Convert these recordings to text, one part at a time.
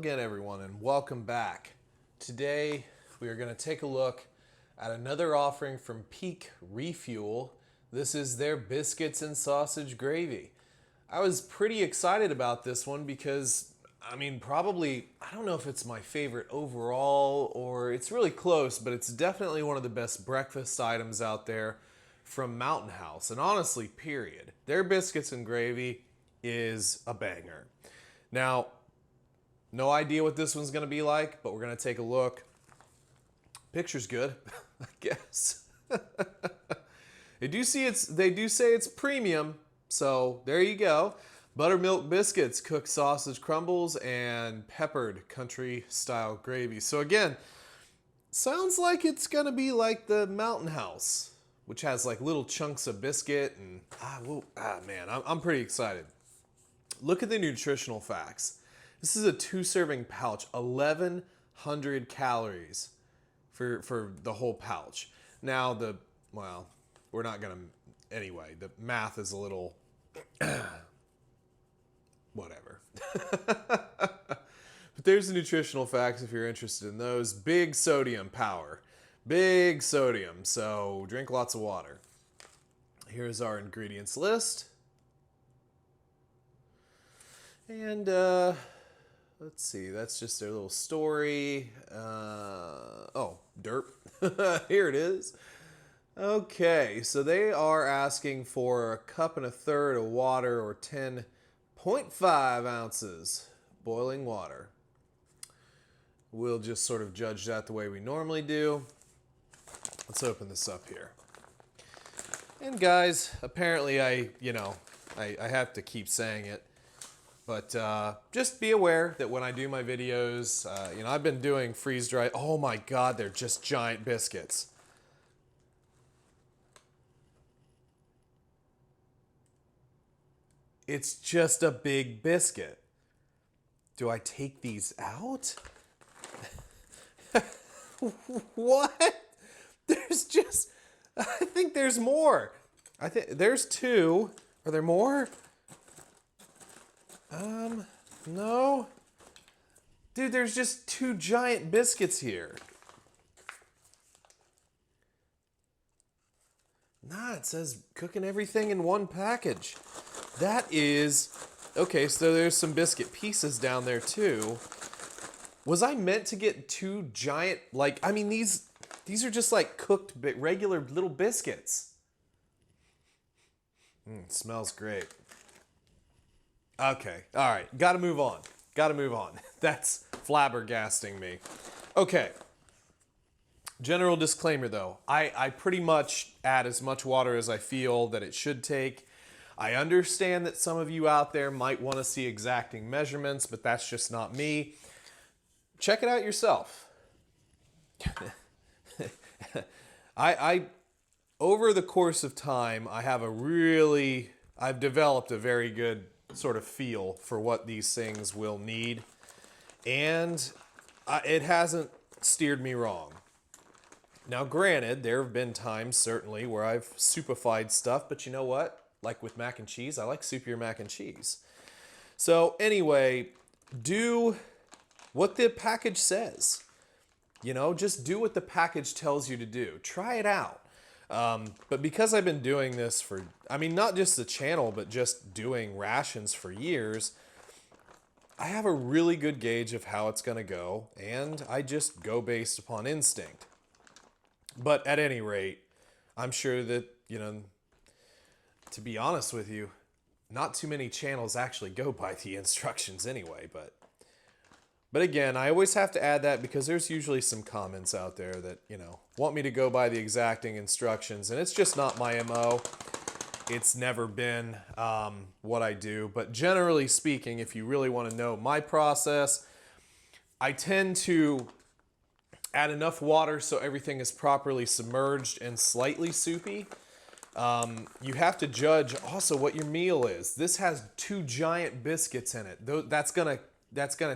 again, everyone, and welcome back. Today, we are going to take a look at another offering from Peak Refuel. This is their biscuits and sausage gravy. I was pretty excited about this one because, probably, I don't know if it's my favorite overall or it's really close, but it's definitely one of the best breakfast items out there from Mountain House. And honestly, period. Their biscuits and gravy is a banger. Now, no idea what this one's going to be like, but we're going to take a look. Picture's good, I guess. They do say it's premium, so there you go. Buttermilk biscuits, cooked sausage crumbles, and peppered country-style gravy. So again, sounds like it's going to be like the Mountain House, which has like little chunks of biscuit, and man, I'm pretty excited. Look at the nutritional facts. This is a 2-serving pouch, 1,100 calories for the whole pouch. Now we're not gonna, anyway, the math is a little, whatever. But there's the nutritional facts if you're interested in those. Big sodium power, big sodium, so drink lots of water. Here's our ingredients list. And let's see, that's just their little story. Derp. Here it is. Okay, so they are asking for 1 1/3 cups of water or 10.5 ounces boiling water. We'll just sort of judge that the way we normally do. Let's open this up here. And guys, apparently I have to keep saying it. But just be aware that when I do my videos, I've been doing freeze-dried. Oh my God, they're just giant biscuits. It's just a big biscuit. Do I take these out? What? I think there's more. I think there's 2. Are there more? No. Dude, there's just 2 giant biscuits here. Nah, it says cooking everything in one package. That is... Okay, so there's some biscuit pieces down there too. Was I meant to get 2 giant, these are just like cooked, regular little biscuits. Smells great. Okay, all right, gotta move on. That's flabbergasting me. Okay, general disclaimer though. I pretty much add as much water as I feel that it should take. I understand that some of you out there might want to see exacting measurements, but that's just not me. Check it out yourself. Over the course of time, I've developed a very good sort of feel for what these things will need, and it hasn't steered me wrong. Now granted, there have been times certainly where I've soupified stuff, but you know what? Like with mac and cheese, I like soupier mac and cheese. So anyway, do what the package says. Just do what the package tells you to do. Try it out. But because I've been doing this for, not just the channel, but just doing rations for years, I have a really good gauge of how it's going to go, and I just go based upon instinct. But at any rate, I'm sure that, to be honest with you, not too many channels actually go by the instructions anyway, but again, I always have to add that because there's usually some comments out there that, want me to go by the exacting instructions, and it's just not my MO. It's never been what I do, but generally speaking, if you really want to know my process, I tend to add enough water so everything is properly submerged and slightly soupy. You have to judge also what your meal is. This has 2 giant biscuits in it. That's gonna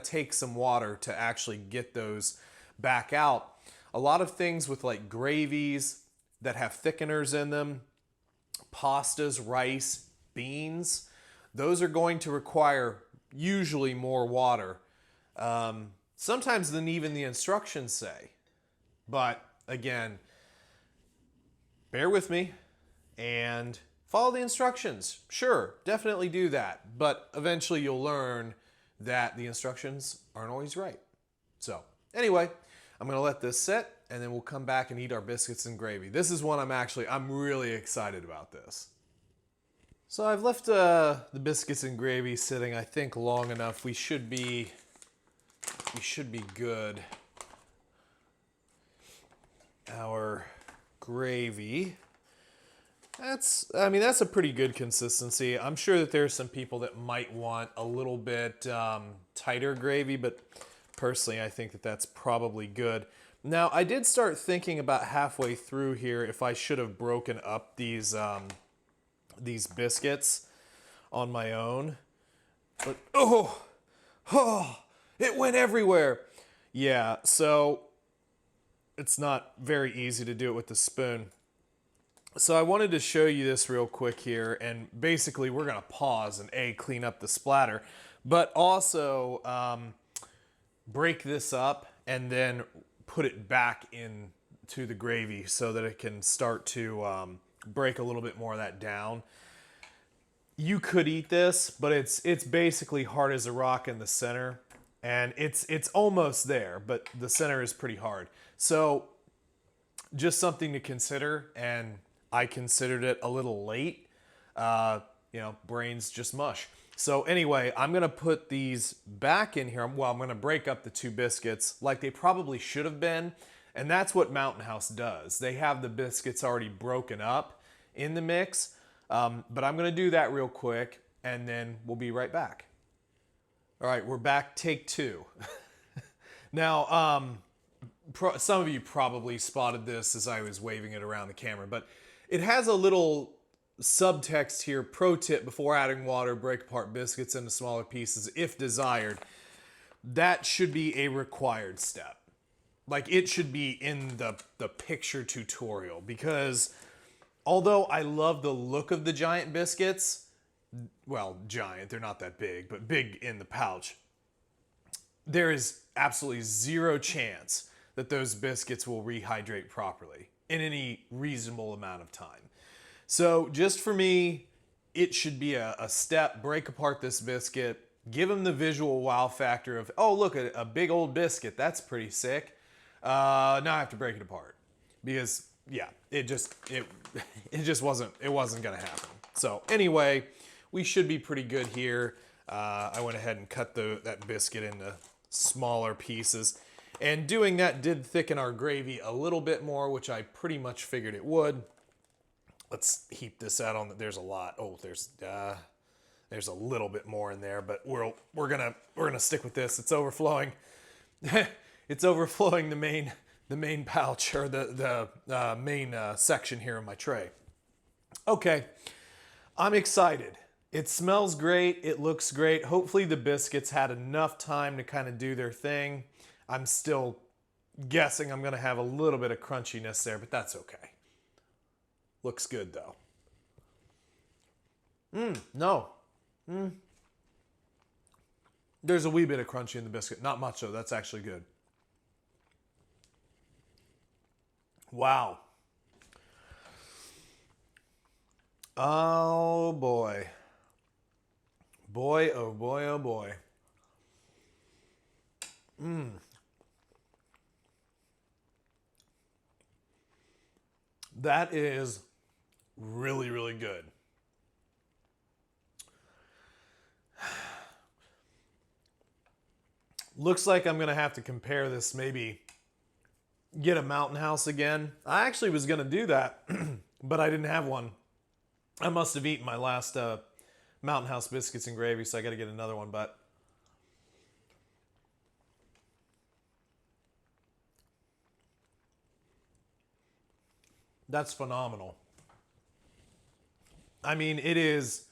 take some water to actually get those back out. A lot of things with like gravies that have thickeners in them, pastas, rice, beans, those are going to require usually more water sometimes than even the instructions say. But again, bear with me and follow the instructions. Sure, definitely do that. But eventually you'll learn that the instructions aren't always right. So anyway, I'm gonna let this sit and then we'll come back and eat our biscuits and gravy. This is one I'm really excited about this. So I've left the biscuits and gravy sitting, I think, long enough. We should be good. Our gravy, that's a pretty good consistency. I'm sure that there's some people that might want a little bit tighter gravy, but personally I think that that's probably good. Now I did start thinking about halfway through here if I should have broken up these biscuits on my own, but oh, it went everywhere. Yeah, so it's not very easy to do it with the spoon. So I wanted to show you this real quick here, and basically we're gonna pause and clean up the splatter, but also break this up and then put it back into the gravy so that it can start to break a little bit more of that down. You could eat this, but it's basically hard as a rock in the center, and it's almost there, but the center is pretty hard. So just something to consider, and I considered it a little late. Brains just mush. So anyway, I'm gonna put these back in here. Well, I'm gonna break up the two biscuits like they probably should have been, and that's what Mountain House does. They have the biscuits already broken up in the mix, but I'm gonna do that real quick, and then we'll be right back. All right, we're back, take two. Now, some of you probably spotted this as I was waving it around the camera, but it has a little subtext here, pro tip: before adding water, break apart biscuits into smaller pieces if desired. That should be a required step. Like, it should be in the picture tutorial, because although I love the look of the giant biscuits, well, giant, they're not that big, but big in the pouch, there is absolutely zero chance that those biscuits will rehydrate properly in any reasonable amount of time. So just for me, it should be a step: break apart this biscuit, give them the visual wow factor of, oh, look, a big old biscuit, that's pretty sick. Now I have to break it apart, because yeah, it wasn't gonna happen. So anyway, we should be pretty good here. I went ahead and cut that biscuit into smaller pieces, and doing that did thicken our gravy a little bit more, which I pretty much figured it would. Let's heap this out on there's a lot. Oh, there's a little bit more in there, but we're gonna stick with this. It's overflowing. It's overflowing the main pouch, or the main section here in my tray. Okay, I'm excited. It smells great. It looks great. Hopefully the biscuits had enough time to kind of do their thing. I'm still guessing I'm gonna have a little bit of crunchiness there, but that's okay. Looks good though. There's a wee bit of crunchy in the biscuit. Not much though. That's actually good. Wow. Oh boy. Boy, oh boy, oh boy. That is really, really good. Looks like I'm gonna have to compare this, maybe get a Mountain House again. I actually was gonna do that, but I didn't have one. I must have eaten my last Mountain House biscuits and gravy, so I gotta get another one, but that's phenomenal. I mean, it is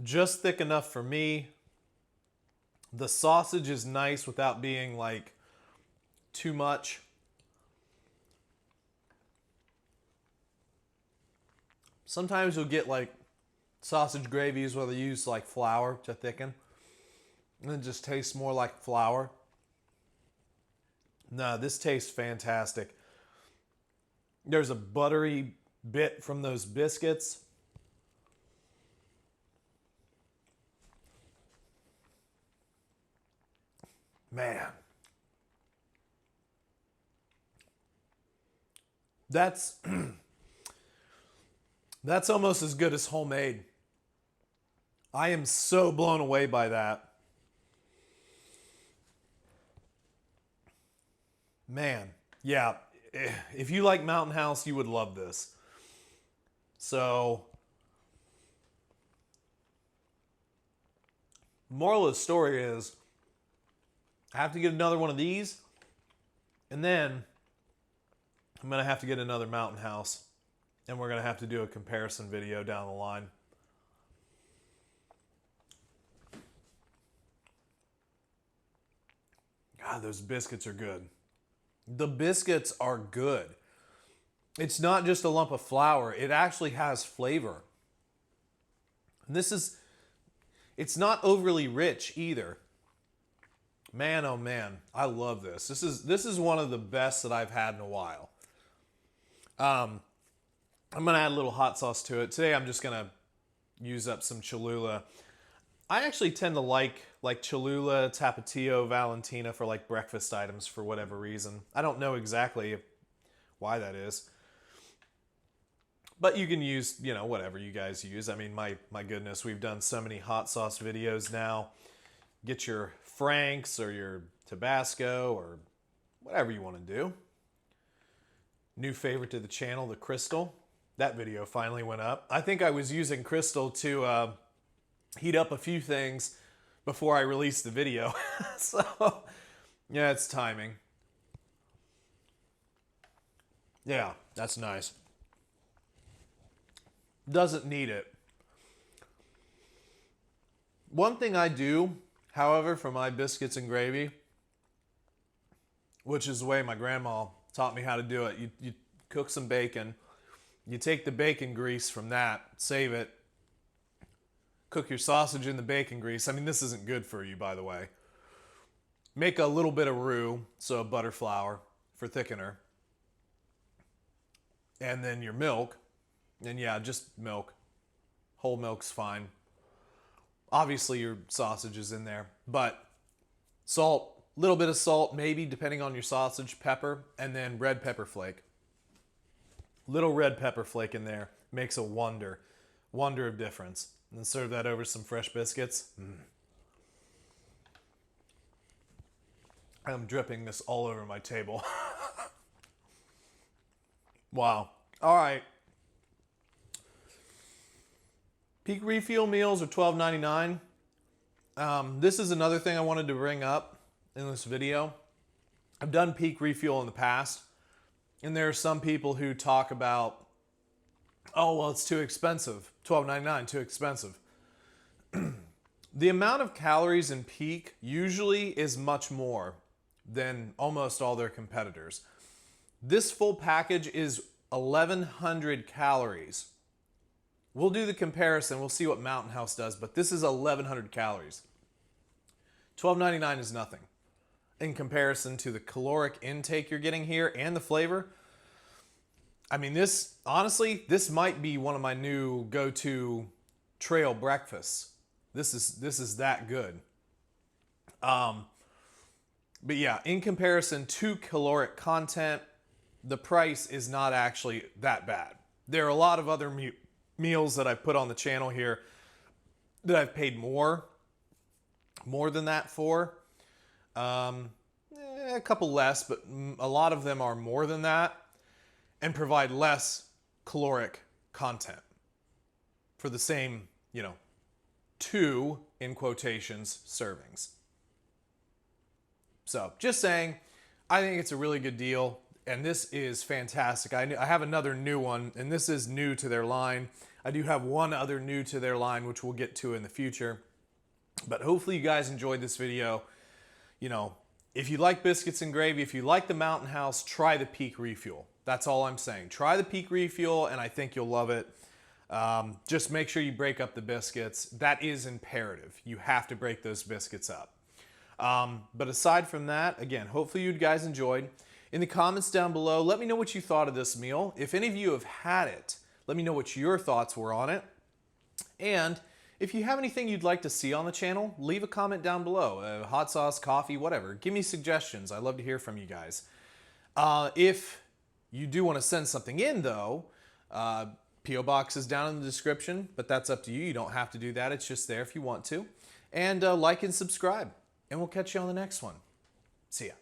just thick enough for me. The sausage is nice without being like too much. Sometimes you'll get like sausage gravies where they use like flour to thicken. and it just tastes more like flour. No, this tastes fantastic. There's a buttery bit from those biscuits. Man. That's that's almost as good as homemade. I am so blown away by that. Man, yeah. If you like Mountain House, you would love this. So, moral of the story is, I have to get another one of these, and then I'm going to have to get another Mountain House, and we're going to have to do a comparison video down the line. God, those biscuits are good. The biscuits are good. It's not just a lump of flour. It actually has flavor. And it's not overly rich either. Man, oh man, I love this. This is one of the best that I've had in a while. I'm going to add a little hot sauce to it. Today I'm just going to use up some Cholula. I actually tend to like Cholula, Tapatio, Valentina for like breakfast items for whatever reason. I don't know exactly why that is. But you can use, whatever you guys use. I mean, my goodness, we've done so many hot sauce videos now. Get your Frank's or your Tabasco or whatever you want to do. New favorite to the channel, the Crystal. That video finally went up. I think I was using Crystal to heat up a few things before I released the video. So, yeah, it's timing. Yeah, that's nice. Doesn't need it. One thing I do, however, for my biscuits and gravy, which is the way my grandma taught me how to do it, you cook some bacon, you take the bacon grease from that, save it, cook your sausage in the bacon grease. I mean, this isn't good for you, by the way. Make a little bit of roux, so butter flour for thickener. And then your milk. And yeah, just milk. Whole milk's fine. Obviously, your sausage is in there. But salt, a little bit of salt, maybe, depending on your sausage, pepper, and then red pepper flake. Little red pepper flake in there makes a wonder of difference. And then serve that over some fresh biscuits. I'm dripping this all over my table. Wow. All right. Peak Refuel meals are $12.99. This is another thing I wanted to bring up in this video. I've done Peak Refuel in the past, and there are some people who talk about, oh, well, it's too expensive. $12.99, too expensive. The amount of calories in Peak usually is much more than almost all their competitors. This full package is 1,100 calories. We'll do the comparison. We'll see what Mountain House does, but this is 1,100 calories. $12.99 is nothing in comparison to the caloric intake you're getting here and the flavor. I mean, this might be one of my new go-to trail breakfasts. This is that good. But yeah, in comparison to caloric content, the price is not actually that bad. There are a lot of other meals that I put on the channel here that I've paid more than that for. A couple less, but a lot of them are more than that and provide less caloric content for the same, 2, in quotations, servings. So, just saying, I think it's a really good deal, and this is fantastic. I have another new one, and this is new to their line. I do have one other new to their line, which we'll get to in the future. But hopefully you guys enjoyed this video. If you like biscuits and gravy, if you like the Mountain House, try the Peak Refuel. That's all I'm saying. Try the Peak Refuel, and I think you'll love it. Just make sure you break up the biscuits. That is imperative. You have to break those biscuits up. But aside from that, again, hopefully you guys enjoyed. In the comments down below, let me know what you thought of this meal. If any of you have had it, let me know what your thoughts were on it. And if you have anything you'd like to see on the channel, leave a comment down below. Hot sauce, coffee, whatever. Give me suggestions. I love to hear from you guys. If you do want to send something in, though, P.O. Box is down in the description, but that's up to you. You don't have to do that. It's just there if you want to. And like and subscribe. And we'll catch you on the next one. See ya.